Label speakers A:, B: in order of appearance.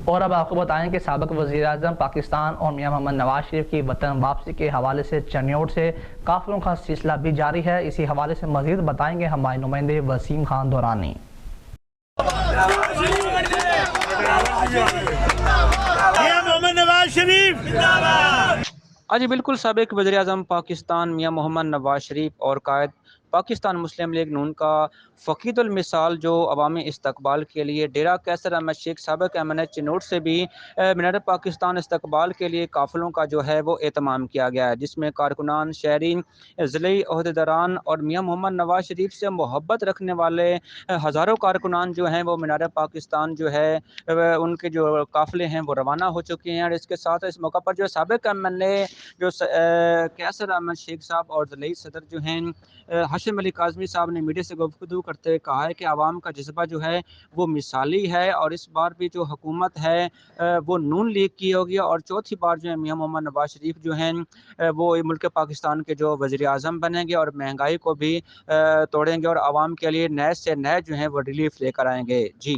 A: और अब आपको बताएं कि साबिक वज़ीर-ए-आज़म पाकिस्तान और मियां मोहम्मद नवाज शरीफ की वतन वापसी के हवाले से चन्योट से काफिलों का सिलसिला भी जारी है। इसी हवाले से मजीद बताएंगे हमारे नुमाइंदे वसीम खान दुरानी।
B: मोहम्मद नवाज शरीफ।
C: जी बिल्कुल, साबिक वज़ीर-ए-आज़म पाकिस्तान मियां मोहम्मद नवाज शरीफ और कायद पाकिस्तान मुस्लिम लीग नून का फ़कीदुल मिसाल जो अवामी इस्तकबाल के लिए डेरा कैसर अहमद शेख साबिक MNA चिनोट से भी मीनार पाकिस्तान इस्तकबाल के लिए काफ़िलों का जो है वो एहतमाम किया गया है, जिसमें कारकुनान, शहरी, ज़िले ओहदेदारान और मियां मोहम्मद नवाज शरीफ से मोहब्बत रखने वाले हज़ारों कारकुनान जो हैं वो मीनार पाकिस्तान जो है उनके जो काफ़िले हैं वो रवाना हो चुके हैं। और इसके साथ इस मौका पर जो साबिक MNA जो कैसर अहमद शेख साहब और ज़िले सदर जो हैं हाशिम अली काज़मी साहब ने मीडिया से गुफ्तगू करते हुए कहा है कि आवाम का जज्बा जो है वो मिसाली है और इस बार भी जो हुकूमत है वो नून लीग की होगी और चौथी बार जो है मियां मोहम्मद नवाज शरीफ जो हैं वो मुल्क पाकिस्तान के जो वज़ीर आज़म बनेंगे और महंगाई को भी तोड़ेंगे और आवाम के लिए नए से नए जो हैं वो रिलीफ लेकर आएंगे। जी।